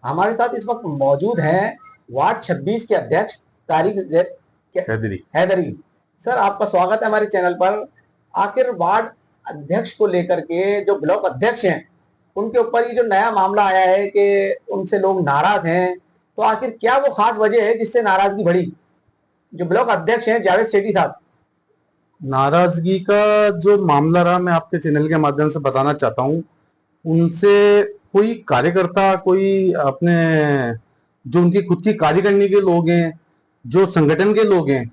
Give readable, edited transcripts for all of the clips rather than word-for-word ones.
हमारे साथ इस वक्त मौजूद हैं वार्ड 26 के अध्यक्ष तारिक हैदरी। हैदरी। सर, आपका स्वागत है हमारे चैनल पर। आखिर वार्ड अध्यक्ष को लेकर के जो ब्लॉक अध्यक्ष हैं उनके ऊपर ये जो नया मामला आया है कि उनसे लोग नाराज हैं, तो आखिर क्या वो खास वजह है जिससे नाराजगी बढ़ी? जो ब्लॉक अध्यक्ष हैं जावेद सेठी साहब। नाराजगी का जो मामला रहा, मैं आपके चैनल के माध्यम से बताना चाहता हूँ। उनसे कोई कार्यकर्ता, कोई अपने जो उनकी खुद की कार्य करने के लोग हैं, जो संगठन के लोग हैं,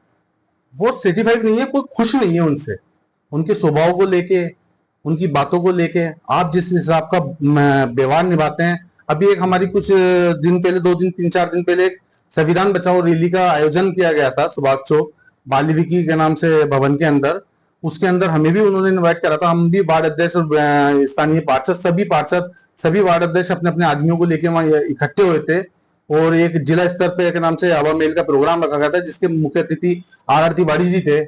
वो सर्टिफाइड नहीं है, कोई खुश नहीं है उनसे, उनके स्वभाव को लेके, उनकी बातों को लेके। आप जिस हिसाब का व्यवहार निभाते हैं, अभी एक हमारी कुछ दिन पहले, 2 दिन 3 4 दिन पहले एक संविधान बचाओ रैली का आयोजन किया गया था सुभाष चौक बाली विकी के नाम से भवन के अंदर। उसके अंदर हमें भी उन्होंने इनवाइट करा था। हम भी वार्ड अध्यक्ष और स्थानीय पार्षद सभी वार्ड अध्यक्ष अपने अपने आदमियों को लेके वहां इकट्ठे हुए थे। और एक जिला स्तर पे एक नाम से हवा मेल का प्रोग्राम रखा गया था, जिसके मुख्य अतिथि आर तिवारी जी थे।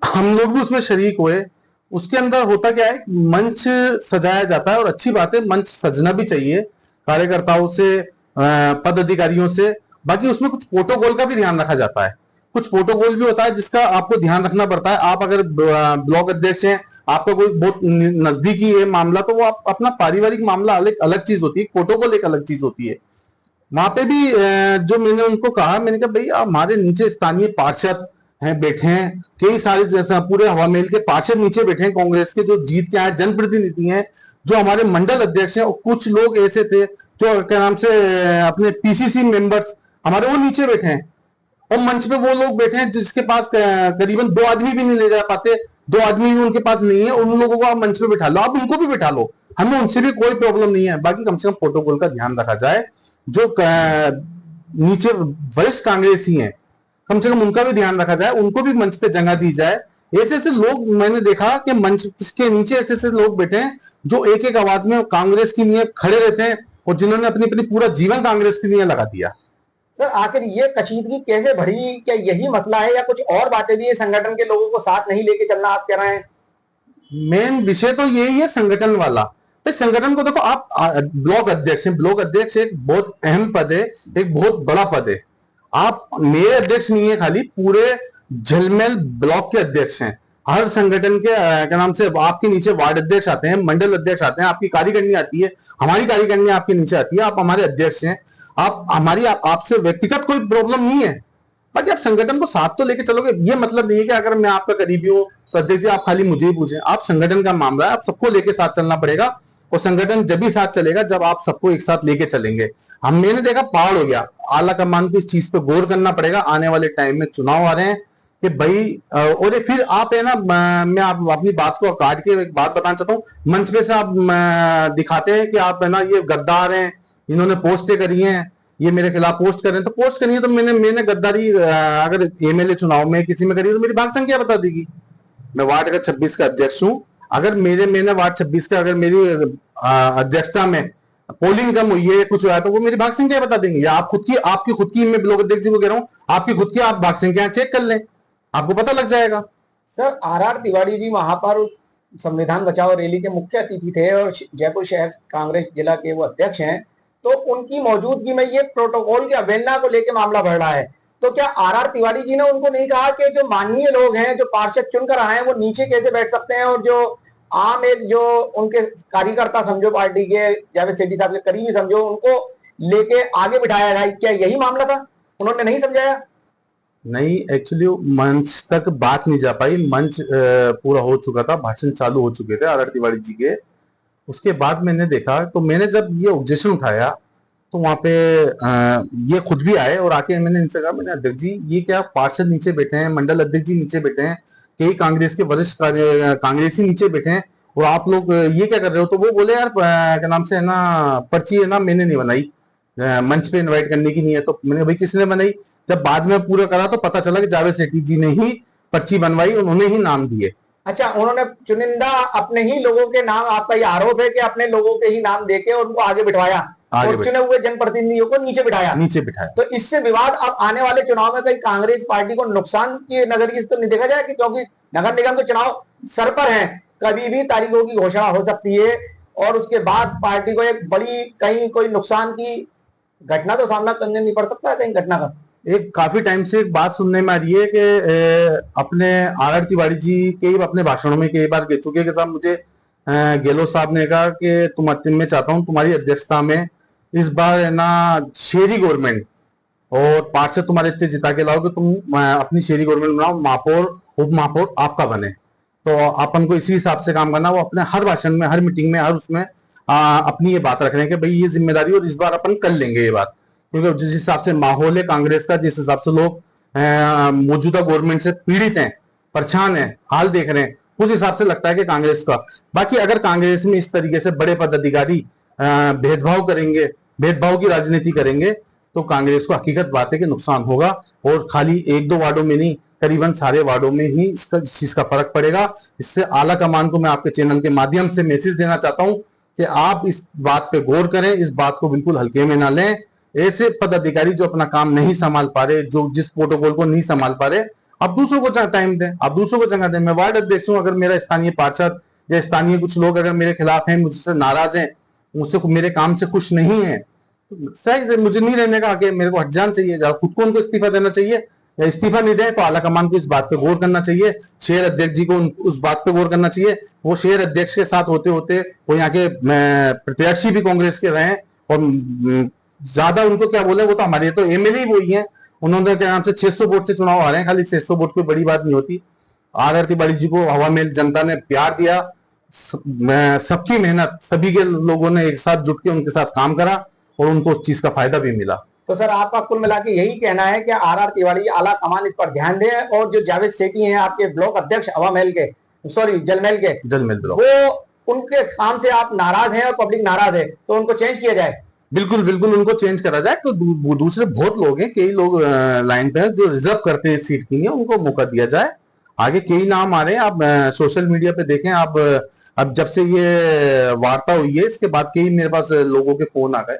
हम लोग भी उसमें शरीक हुए। उसके अंदर होता क्या है, मंच सजाया जाता है और अच्छी बात है, मंच सजना भी चाहिए कार्यकर्ताओं से, पद अधिकारियों से। बाकी उसमें कुछ प्रोटोकॉल का भी ध्यान रखा जाता है। कुछ प्रोटोकॉल भी होता है जिसका आपको ध्यान रखना पड़ता है। आप अगर ब्लॉक अध्यक्ष हैं, आपका कोई बहुत नजदीकी है मामला, तो वो आप अपना पारिवारिक मामला अलग अलग चीज होती है, प्रोटोकॉल एक अलग चीज होती है। वहां पे भी जो मैंने उनको कहा, मैंने कहा भाई आप हमारे नीचे स्थानीय पार्षद हैं, बैठे हैं कई सारे, जैसा पूरे हवा महल के पार्षद नीचे बैठे हैं, कांग्रेस के जो जीत के आए जनप्रतिनिधि हैं, जो हमारे मंडल अध्यक्ष हैं, और कुछ लोग ऐसे थे जो क्या नाम से अपने पीसीसी मेंबर्स हमारे, वो नीचे बैठे हैं। और मंच पे वो लोग बैठे हैं जिसके पास करीबन 2 आदमी भी नहीं ले जा पाते, 2 आदमी भी उनके पास नहीं है। उन लोगों को आप मंच पे बिठा लो, आप उनको भी बिठा लो, हमें उनसे भी कोई प्रॉब्लम नहीं है। बाकी कम से कम प्रोटोकॉल का ध्यान रखा जाए। जो नीचे वरिष्ठ कांग्रेसी हैं, कम से कम उनका भी ध्यान रखा जाए, उनको भी मंच पे जगह दी जाए। ऐसे ऐसे लोग मैंने देखा कि मंच के नीचे ऐसे ऐसे लोग बैठे हैं जो एक एक आवाज में कांग्रेस की नींव खड़े रहते हैं, और जिन्होंने अपनी अपनी पूरा जीवन कांग्रेस की नींव लगा दिया। सर, आखिर ये कशीदगी कैसे बढ़ी? क्या यही मसला है या कुछ और बातें भी है? संगठन के लोगों को साथ नहीं लेके चलना आप कह रहे हैं? मेन विषय तो यही है संगठन वाला। तो संगठन को देखो, आप ब्लॉक अध्यक्ष हैं, ब्लॉक अध्यक्ष एक बहुत अहम पद है, एक बहुत बड़ा पद है। आप मेरे अध्यक्ष नहीं है खाली, पूरे झलमेल ब्लॉक के अध्यक्ष हैं। हर संगठन के क्या नाम से आपके नीचे वार्ड अध्यक्ष आते हैं, मंडल अध्यक्ष आते हैं, आपकी कार्यकारिणी आती है, हमारी कार्यकारिणी आपके नीचे आती है, आप हमारे अध्यक्ष हैं। आप हमारी आपसे व्यक्तिगत कोई प्रॉब्लम नहीं है। बाकी आप संगठन को साथ तो लेके चलोगे। ये मतलब नहीं है कि अगर मैं आपका करीबी हूं तो अध्यक्ष जी आप खाली मुझे ही पूछें। आप संगठन का मामला है, आप सबको लेके साथ चलना पड़ेगा। और संगठन जब भी साथ चलेगा जब आप सबको एक साथ लेके चलेंगे। मैंने देखा पहाड़ हो गया, आला कमान को इस चीज पे गौर करना पड़ेगा। आने वाले टाइम में चुनाव आ रहे हैं कि भाई और फिर आप है ना, मैं आप अपनी बात को काट के एक बात बताना चाहता हूँ। मंच पे से आप दिखाते हैं कि आप है ना ये गद्दार हैं, इन्होंने पोस्टें करी हैं, ये मेरे खिलाफ पोस्ट कर रहे हैं। तो पोस्ट करनी है तो मैंने मैंने गद्दारी अगर एमएलए चुनाव में किसी में करी है तो मेरी भाग संख्या बता देगी। मैं वार्ड का 26 का अध्यक्ष हूं। अगर मैंने वार्ड 26 का अगर मेरी अध्यक्षता में पोलिंग कम हुई है, कुछ हुआ है, तो वो मेरी भाग संख्या बता देंगे। या आप खुद की, आपकी खुद की, मैं ब्लॉक अध्यक्ष जी को कह रहा हूँ, आपकी खुद की आप भाग संख्या चेक कर लें, आपको पता लग जाएगा। सर, आर तिवारी जी वहां पर संविधान बचाओ रैली के मुख्य अतिथि थे और जयपुर शहर कांग्रेस जिला के वो अध्यक्ष हैं, तो उनकी मौजूदगी में ये प्रोटोकॉल की अवहेलना को लेकर मामला बढ़ रहा है। तो क्या आर तिवारी जी ने उनको नहीं कहा कि जो माननीय लोग हैं, जो पार्षद चुनकर आए हैं, वो नीचे कैसे बैठ सकते हैं, और जो आम एक जो उनके कार्यकर्ता समझो, पार्टी के जावेद सेठी साहब के करीबी समझो, उनको लेके आगे बिठाया जाए? क्या यही मामला था? उन्होंने नहीं समझाया? नहीं, एक्चुअली मंच तक बात नहीं जा पाई। मंच पूरा हो चुका था, भाषण चालू हो चुके थे आर तिवारी जी के। उसके बाद मैंने देखा, तो मैंने जब ये ऑब्जेक्शन उठाया तो वहां पे ये खुद भी आए और आके मैंने इनसे कहा, मैंने अध्यक्ष जी ये क्या पार्षद नीचे बैठे हैं, मंडल अध्यक्ष जी नीचे बैठे हैं, कई कांग्रेस के वरिष्ठ कांग्रेसी नीचे बैठे हैं, और आप लोग ये क्या कर रहे हो? तो वो बोले यार क्या नाम से है ना, पर्ची है ना मैंने नहीं बनाई, मंच पे इनवाइट करने की नहीं है। तो मैंने भाई किसने बनाई? जब बाद में पूरा करा तो पता चला कि जावेद सेठी जी ने ही पर्ची बनवाई, उन्होंने ही नाम दिए। अच्छा, उन्होंने चुनिंदा अपने ही लोगों के नाम, आपका ये आरोप है कि अपने लोगों के ही नाम देके उनको आगे बिठवाया आगे और चुने हुए जनप्रतिनिधियों को नीचे बिठाया? नीचे बिठाया। तो इससे विवाद अब आने वाले चुनाव में कहीं कांग्रेस पार्टी को नुकसान की नजरिए से तो नहीं देखा जाए कि क्योंकि नगर निगम के चुनाव सर पर हैं, कभी भी तारीखों की घोषणा हो सकती है और उसके बाद पार्टी को एक बड़ी कहीं कोई नुकसान की घटना तो सामना करने नहीं पड़ सकता है कहीं घटना का। एक काफी टाइम से एक बात सुनने में आ रही है कि अपने आर तिवारी जी के अपने भाषणों में कई बार कह चुके कि साहब मुझे गहलोत साहब ने कहा कि मैं चाहता हूं तुम्हारी अध्यक्षता में इस बार है ना शेरी गवर्नमेंट और पार्षद तुम्हारे इतने जिता के लाओ कि तुम अपनी शेरी गवर्नमेंट बनाओ, महापौर उप महापौर आपका बने। तो अपन को इसी हिसाब से काम करना। वो अपने हर भाषण में, हर मीटिंग में, हर उसमें अपनी ये बात रख रहे हैं कि भाई ये जिम्मेदारी और इस बार अपन कर लेंगे ये बात, क्योंकि जिस हिसाब से माहौल है कांग्रेस का, जिस हिसाब से लोग मौजूदा गवर्नमेंट से पीड़ित हैं, परेशान हैं, हाल देख रहे हैं, उस हिसाब से लगता है कि कांग्रेस का। बाकी अगर कांग्रेस में इस तरीके से बड़े पदाधिकारी भेदभाव करेंगे, भेदभाव की राजनीति करेंगे, तो कांग्रेस को हकीकत बात है कि नुकसान होगा। और खाली एक दो वार्डों में नहीं, करीबन सारे वार्डों में ही इस चीज का फर्क पड़ेगा। इससे आला कमान को मैं आपके चैनल के माध्यम से मैसेज देना चाहता हूं कि आप इस बात पे गौर करें, इस बात को बिल्कुल हल्के में ना लें। ऐसे पदाधिकारी जो अपना काम नहीं संभाल पा रहे, जो जिस प्रोटोकॉल को नहीं संभाल पा रहे, आप दूसरों को टाइम दें, आप दूसरों को जगह दें। मैं वार्ड अध्यक्ष हूं, अगर मेरा स्थानीय पार्षद या स्थानीय कुछ लोग अगर मेरे खिलाफ हैं, मुझसे नाराज हैं, मुझसे मेरे काम से खुश नहीं है, सही मुझे नहीं रहने का हक है, मेरे को हट जाना चाहिए, खुद को उनको इस्तीफा देना चाहिए, या इस्तीफा नहीं दे तो आला कमान को इस बात पे गौर करना चाहिए, शहर अध्यक्ष जी को उस बात पे गौर करना चाहिए। वो शहर अध्यक्ष के साथ होते होते वो यहाँ के प्रत्याशी भी कांग्रेस के रहे और ज्यादा उनको क्या बोले, वो तो हमारे तो एमएलए ही वही है। उन्होंने क्या नाम से 600 वोट से चुनाव आ रहे हैं, खाली 600 वोट कोई बड़ी बात नहीं होती। आर तिवारी जी को हवा में जनता ने प्यार दिया, सबकी मेहनत, सभी के लोगों ने एक साथ जुट के उनके साथ काम करा और उनको उस चीज का फायदा भी मिला। तो सर आपका कुल मिला के यही कहना है कि आर तिवारी आला कमान इस पर ध्यान दे, और जो जावेद सेठी हैं आपके ब्लॉक अध्यक्ष हवा महल के, सॉरी जलमहल के, जलमहल ब्लॉक, वो उनके काम से आप नाराज हैं और पब्लिक नाराज है, तो उनको चेंज किया जाए। बिल्कुल बिल्कुल उनको चेंज करा जाए। तो दूसरे बहुत लोग हैं, कई लोग लाइन पे जो रिजर्व करते हैं सीट के लिए, उनको मौका दिया जाए। आगे कई नाम आ रहे हैं, आप सोशल मीडिया पे देखें। आप अब जब से ये वार्ता हुई है इसके बाद कई मेरे पास लोगों के फोन आ गए,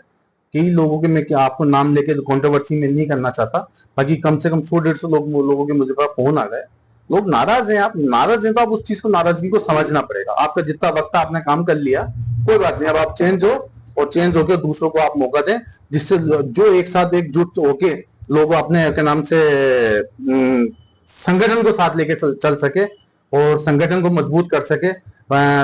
कई लोगों के, मैं आपको नाम लेके कंट्रोवर्सी में नहीं करना चाहता, बाकी कम से कम 100-150 लोगों के मुझे पास फोन आ गए। लोग नाराज हैं। आप नाराज हैं तो आप उस चीज को, नाराजगी को समझना पड़ेगा। आपका जितना वक्त आपने काम कर लिया, कोई बात नहीं, अब आप चेंज हो और चेंज होकर दूसरों को आप मौका दें, जिससे जो एक साथ एकजुट होके लोग अपने के नाम से संगठन को साथ लेके चल सके और संगठन को मजबूत कर सके।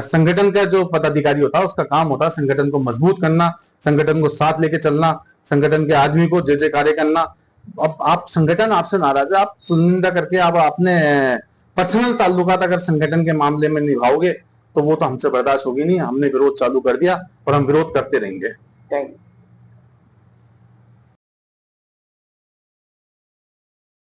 संगठन का जो पदाधिकारी होता है उसका काम होता है संगठन को मजबूत करना, संगठन को साथ लेके चलना, संगठन के आदमी को जय जयकारे करना। अब आप संगठन आपसे नाराज है, आप चुनिंदा करके आप अपने पर्सनल ताल्लुकात अगर संगठन के मामले में निभाओगे तो वो तो हमसे बर्दाश्त होगी नहीं। हमने विरोध चालू कर दिया और हम विरोध करते रहेंगे। Thank you.